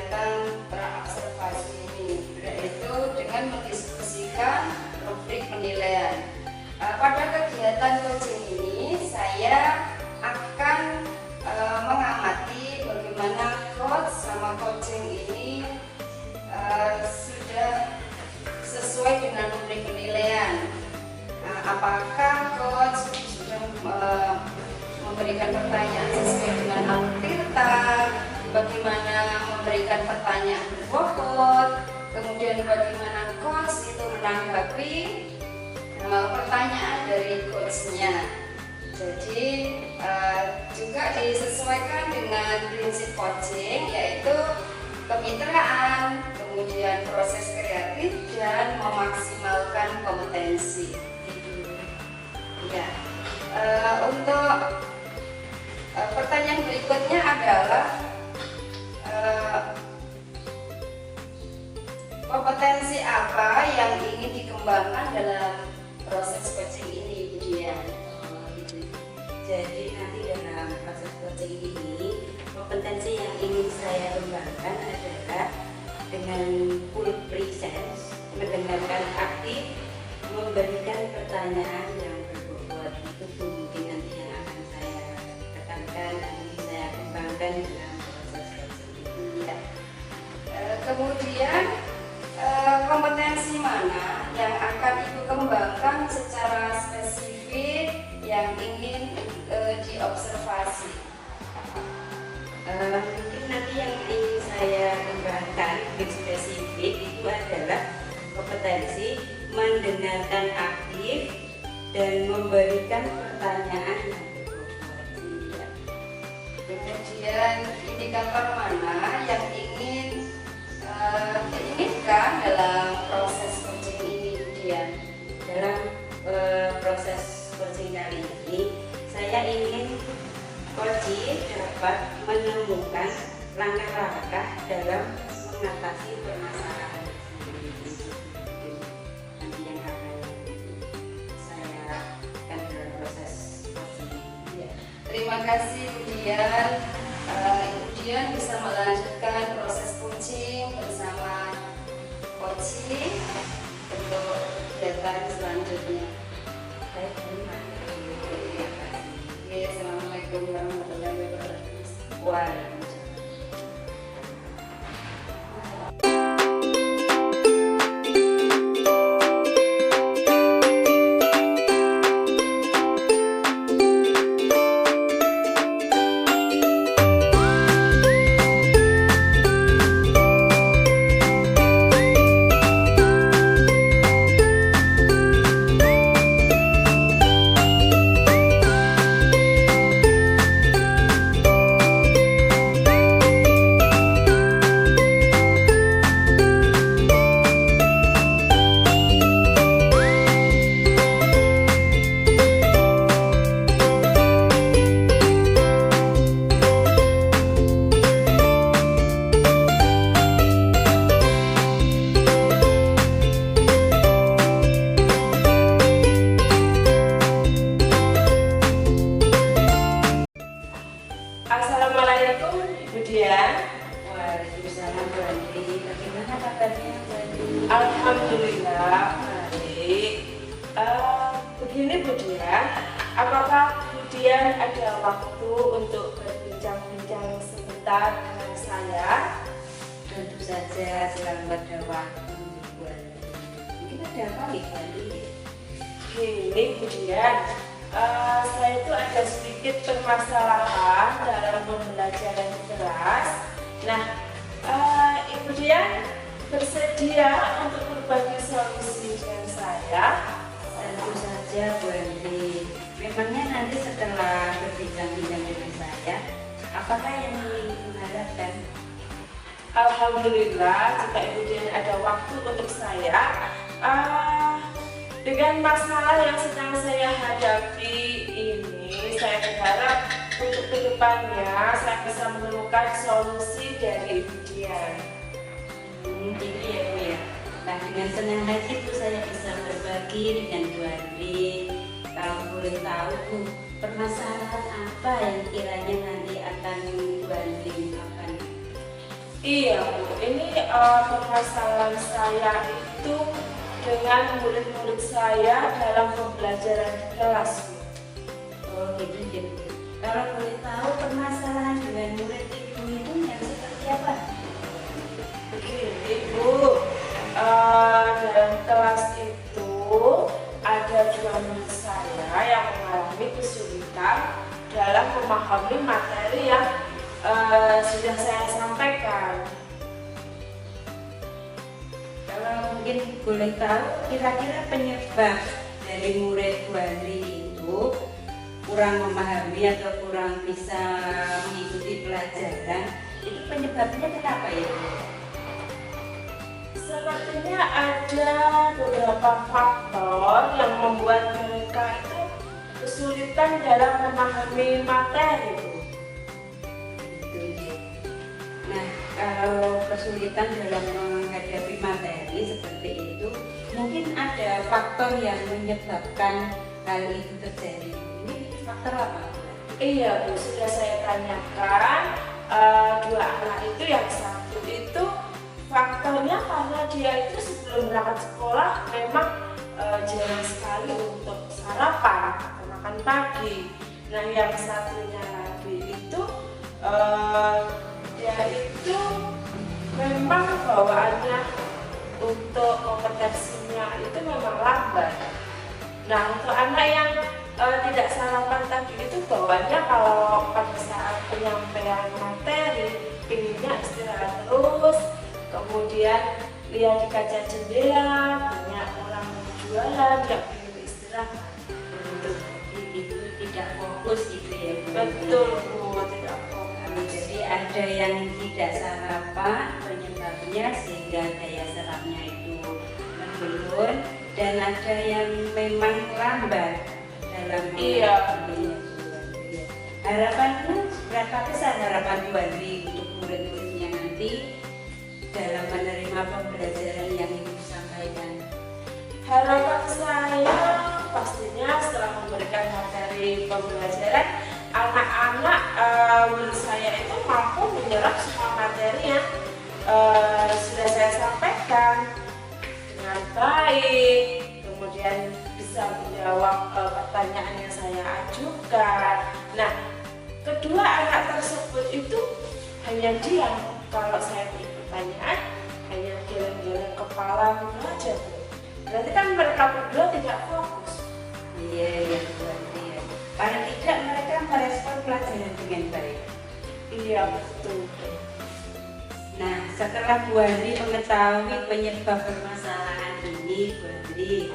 kegiatan praobservasi ini, yaitu dengan mendiskusikan rubrik penilaian. Pada kegiatan coaching ini saya akan mengamati bagaimana coach sama coaching ini sudah sesuai dengan rubrik penilaian. Apakah coach sudah memberikan pertanyaan sesuai dengan alur, bagaimana memberikan pertanyaan berbobot, kemudian bagaimana coach itu menanggapi pertanyaan dari coachnya. Jadi juga disesuaikan dengan prinsip coaching, yaitu kemitraan, kemudian proses kreatif dan memaksimalkan kompetensi. Ya, untuk pertanyaan berikutnya adalah kompetensi apa yang ingin dikembangkan dalam proses coaching ini, Bu Dian? Jadi nanti dalam proses coaching ini kompetensi yang ingin saya kembangkan adalah dengan full presence, mendengarkan aktif, memberikan pertanyaan yang berbobot. Itu mungkin nanti yang akan saya tekankan, nanti saya kembangkan dalam proses coaching ini. Ya. Kemudian kompetensi mana yang akan Ibu kembangkan secara spesifik yang ingin diobservasi? Mungkin nanti yang ingin saya kembangkan lebih spesifik itu adalah kompetensi mendengarkan aktif dan memberikan pertanyaan yang berbobot. Kemudian indikator mana yang ingin diinginkan dalam proses coaching ini, Bu Dian? Dalam proses coaching kali ini saya ingin coaching dapat menemukan langkah-langkah dalam mengatasi permasalahan nanti yang akan saya lakukan dalam proses coaching. Ya. Terima kasih, Bu Dian. Ibu Dian bisa melanjutkan proses coaching bersama coaching untuk kegiatan selanjutnya. Baik, terima kasih. Oke, assalamualaikum warahmatullahi wabarakatuh. Waalaikumsalam. Assalamualaikum Ibu Dian. Waalaikumsalam Bu Andri. Bagaimana kabarnya Bu Andri? Alhamdulillah baik. Begini Bu Dian, apakah Bu Dian ada waktu untuk berbincang-bincang sebentar dengan saya? Tentu saja selamat ada waktu Bu Andri. Mungkin ada apa nih Bu Andri? Gini Bu Dian, saya itu ada sedikit permasalahan dalam pembelajaran kelas. Nah, Ibu Dian bersedia untuk berbagi solusi dengan saya? Tentu saja Bu Andri. Memangnya nanti setelah berbincang-bincang dengan saya, apakah yang ingin mengharapkan? Alhamdulillah, jika Ibu Dian ada waktu untuk saya, dengan masalah yang sedang saya hadapi ini, saya berharap untuk kedepannya saya bisa menemukan solusi dari Ibu Dian. Gitu ya Bu ya. Nah, dengan senang hati Bu saya bisa berbagi dengan Bu Andri. Kalau boleh tahu Bu, permasalahan apa yang kiranya nanti akan Bu Andri ungkapkan? Iya Bu, ini permasalahan saya itu dengan murid-murid saya dalam pembelajaran di kelas Bu. Oh gitu gitu. Kalau boleh tahu permasalahan dengan murid ibu itu yang seperti apa? Begini Bu, dalam kelas itu ada 2 murid saya yang mengalami kesulitan dalam memahami materi yang sudah saya sampaikan. Kalau mungkin boleh tahu kira-kira penyebab dari murid Bu Andri itu kurang memahami atau kurang bisa mengikuti pelajaran, itu penyebabnya kenapa ya Bu? Sepertinya ada beberapa faktor yang membuat mereka itu kesulitan dalam memahami materi Bu. Nah, kalau kesulitan dalam menghadapi materi seperti itu, mungkin ada faktor yang menyebabkan hal itu terjadi. Ini faktor apa? Iya Bu, sudah saya tanyakan 2 anak itu, yang satu itu faktornya karena dia itu sebelum berangkat sekolah memang jarang sekali untuk sarapan atau makan pagi. Nah yang satunya lagi itu dia itu memang bawaannya untuk kompetensinya itu memang lambat. Nah untuk anak yang tidak sarapan tadi itu bawaannya kalau pada saat penyampaian materi pinginnya istirahat terus, kemudian lihat di kaca jendela banyak orang jualan, nggak pengen istirahat. Itu tidak fokus gitu ya Bu? Betul Bu, tidak fokus. Jadi ada yang tidak sarapan penyebabnya sehingga daya serapnya itu menurun, dan ada yang memang lambat dalam Iya. Harapannya berapa besar harapan Bu Andri untuk murid-muridnya nanti dalam menerima pembelajaran yang Ibu sampaikan? Harapan saya pastinya setelah memberikan materi pembelajaran, anak-anak murid saya itu mampu menyerap semua materi yang sudah saya sampaikan dengan baik, kemudian bisa menjawab pertanyaan yang saya ajukan. Nah, kedua anak tersebut itu hanya diam kalau saya beri pertanyaan, hanya geleng-geleng kepala gitu aja Bu. Berarti kan mereka berdua tidak fokus. Iya, Bu Andri ya. Paling tidak mereka merespon pelajaran dengan baik. Iya betul. Nah, setelah Bu Andri mengetahui penyebab permasalahan ini, Bu Andri,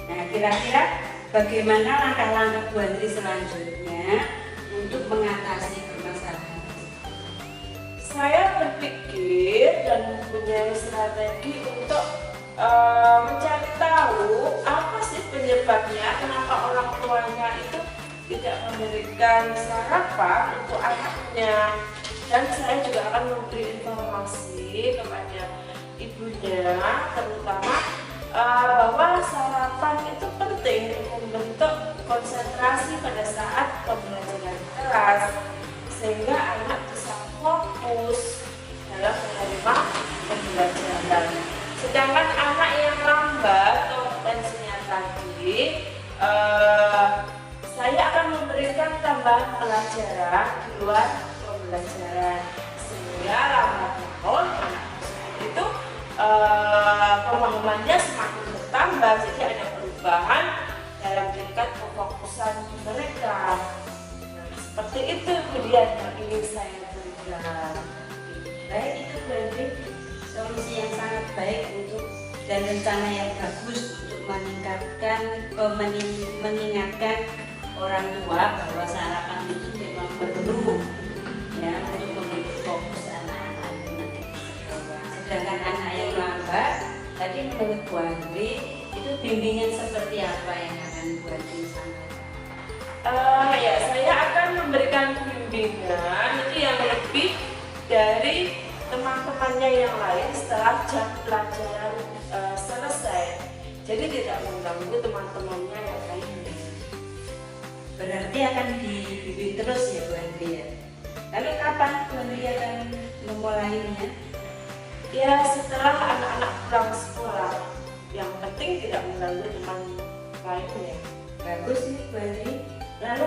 nah kira-kira bagaimana langkah-langkah Bu Andri selanjutnya untuk mengatasi permasalahan? Saya berpikir dan mempunyai strategi untuk mencari tahu apa sih penyebabnya, kenapa orang tuanya itu tidak memberikan sarapan untuk anaknya. Dan saya juga akan memberi informasi kepada ibunya, terutama bahwa sarapan itu penting untuk membentuk konsentrasi pada saat pembelajaran kelas, sehingga anak bisa fokus dalam menerima pembelajaran. Sedangkan anak yang lambat kompetensinya tadi, saya akan memberikan tambahan pelajaran di luar pembelajaran, sehingga lambat laun anak itu pemahamannya semakin bertambah, jadi ada perubahan dalam tingkat kefokusan mereka. Nah, seperti itu kemudian yang ingin saya berikan. Baik, itu berarti solusi yang sangat baik untuk dan rencana yang bagus untuk mengingatkan orang tua bahwa sarapan itu memang perlu ya untuk membentuk fokus anak-anak nanti. Sedangkan anak yang lambat, tadi menurut Bu Andri itu bimbingan seperti apa yang akan Bu Andri sampaikan? Ya, saya akan memberikan bimbingan itu yang lebih dari teman-temannya yang lain setelah jam pelajaran selesai. Jadi tidak mengganggu teman-temannya yang lain. Berarti akan dibimbing terus ya Bu Andri ya? Lalu kapan Bu Andri akan memulainya? Ya setelah anak-anak pulang sekolah, yang penting tidak mengganggu teman lainnya. Bagus nih Bu Andri. Lalu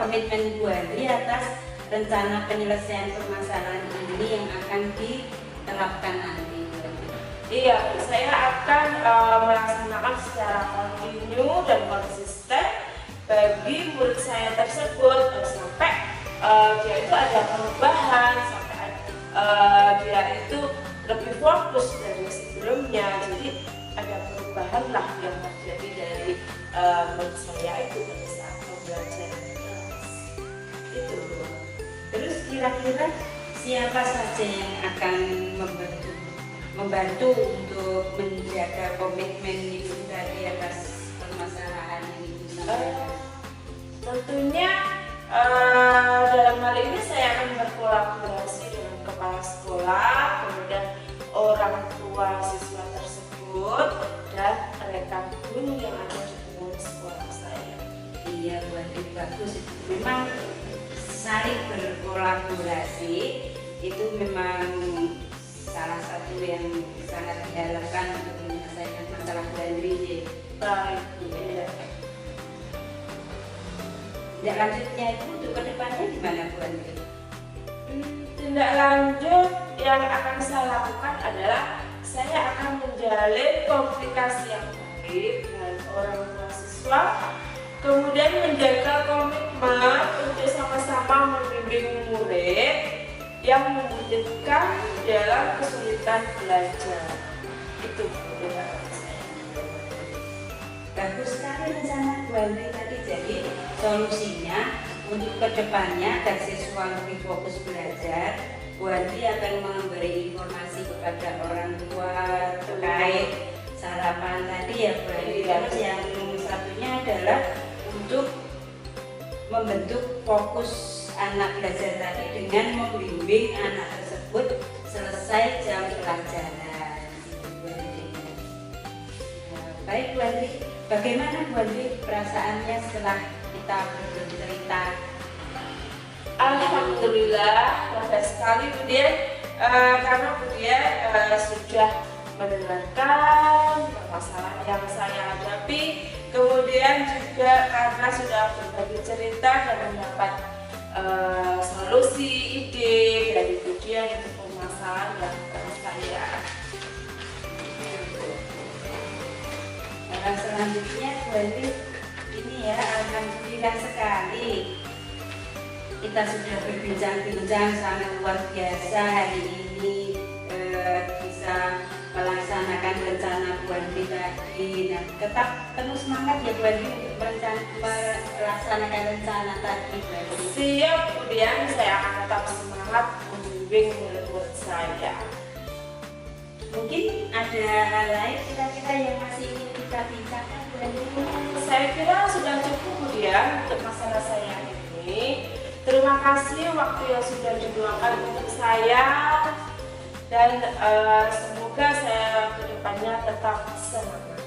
komitmen Bu Andri atas rencana penyelesaian permasalahan ini yang akan diterapkan nanti? Iya, saya akan melaksanakan secara kontinu dan konsisten bagi murid saya tersebut sampai dia itu ada perubahan, sampai dia itu lebih fokus dari sebelumnya. Jadi ada perubahan lah yang terjadi dari murid saya itu pada saat pembelajaran itu. Terus kira-kira siapa saja yang akan membantu untuk menjaga komitmen Ibu tadi atas permasalahan ini? Tentunya dalam hal ini saya akan berkolaborasi dengan kepala sekolah, kemudian orang tua siswa tersebut dan rekan guru yang ada di lingkungan sekolah saya. Iya Bu Andri, bagus. Memang saling berkolaborasi itu memang salah satu yang sangat diharapkan untuk menyelesaikan masalah Bu Andri. Baik, iya. Tindak lanjutnya itu untuk kedepannya gimana Bu Andri? Tindak lanjut yang akan saya lakukan adalah saya akan menjalin komunikasi yang baik dengan orang tua siswa, kemudian menjaga komitmen untuk sama-sama membimbing murid yang membutuhkan dalam kesulitan belajar. Itu tindakan saya. Bagus sekali rencana Bu Andri tadi. Jadi solusinya untuk kedepannya agar siswa lebih fokus belajar, Bu Andri akan memberi informasi kepada orang tua terkait sarapan tadi ya Bu Andri. Terus yang satunya adalah untuk membentuk fokus anak belajar tadi dengan membimbing anak tersebut selesai jam pelajaran. Baik Bu Andri, bagaimana Bu Andri perasaannya setelah kita bercerita? Alhamdulillah, bangga sekali Bu Dian, karena Bu Dian sudah mendengarkan masalah yang saya hadapi, kemudian juga karena sudah berbagi cerita dan mendapat solusi, ide dari Bu Dian untuk permasalahan yang saya. Nah, selanjutnya Bu Andri, ini ya alhamdulillah sekali kita sudah berbincang-bincang sangat luar biasa hari ini, bisa melaksanakan rencana Bu Andri tadi. Nah, tetap terus semangat ya Bu Andri untuk melaksanakan rencana tadi Bu Andri. Siap Bu Dian, saya akan tetap semangat membimbing murid saya. Mungkin ada hal lain kira-kira yang masih ingin kita bincangkan Bu Andri? Saya kira sudah cukup Bu Dian untuk masalah saya ini. Terima kasih waktu yang sudah diluangkan untuk saya, dan semoga saya kedepannya tetap semangat.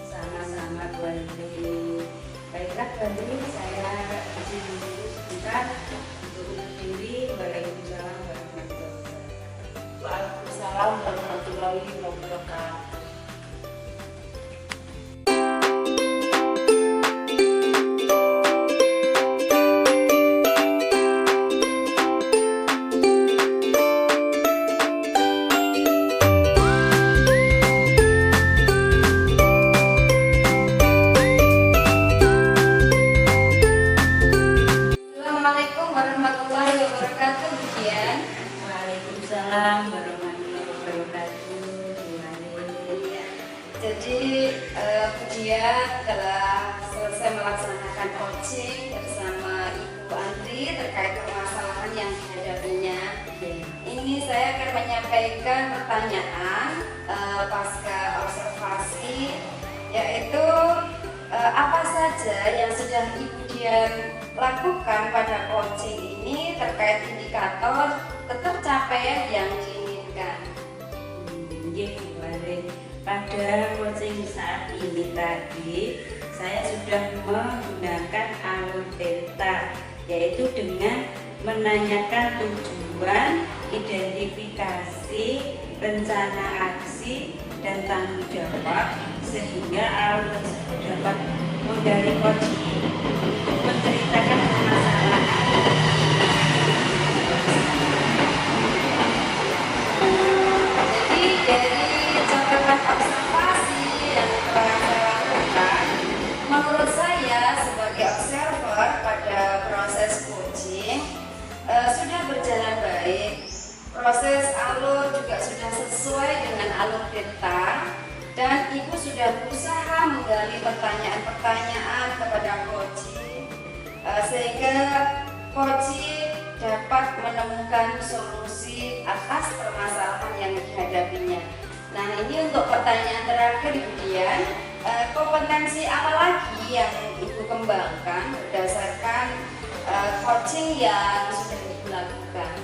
Sama-sama Bu Andri. Baiklah Bu Andri, saya izin dulu sebentar untuk undur diri. Waalaikumsalam warahmatullahi wabarakatuh. Waalaikumsalam warahmatullahi wabarakatuh. Assalamualaikum warahmatullahi wabarakatuh Bu Dian. Waalaikumsalam warahmatullahi wabarakatuh. Iya. Jadi Bu Dian telah selesai melaksanakan coaching bersama Ibu Andri terkait permasalahan yang dihadapinya. Ini saya akan menyampaikan pertanyaan pasca observasi, yaitu apa saja yang sudah Ibu Dian lakukan pada coaching ini terkait indikator ketercapaian yang diinginkan. Bu Andri, pada coaching saat ini tadi saya sudah menggunakan alur delta, yaitu dengan menanyakan tujuan, identifikasi, rencana aksi, dan tanggung jawab sehingga alur tersebut dapat menggali coaching untuk menceritakan permasalahan. Jadi dari catatan observasi yang telah saya lakukan, menurut saya sebagai observer pada proses coaching sudah berjalan baik. Proses alur juga sudah sesuai dengan alur data, dan Ibu sudah berusaha menggali pertanyaan-pertanyaan kepada coaching sehingga coaching dapat menemukan solusi atas permasalahan yang dihadapinya. Nah, ini untuk pertanyaan terakhir Ibu Dian, kompetensi apa lagi yang Ibu kembangkan berdasarkan coaching yang sudah Ibu lakukan?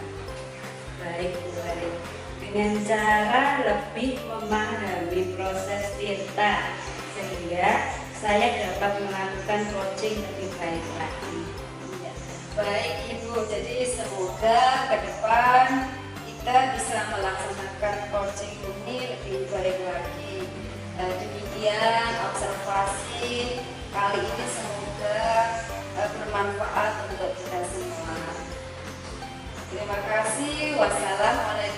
Baik, dengan cara lebih memahami proses Tirta sehingga saya dapat melakukan coaching lebih baik lagi. Ya. Baik Ibu, jadi semoga ke depan kita bisa melaksanakan coaching ini lebih baik lagi. Demikian observasi kali ini, semoga bermanfaat untuk kita semua. Terima kasih. Wassalamualaikum.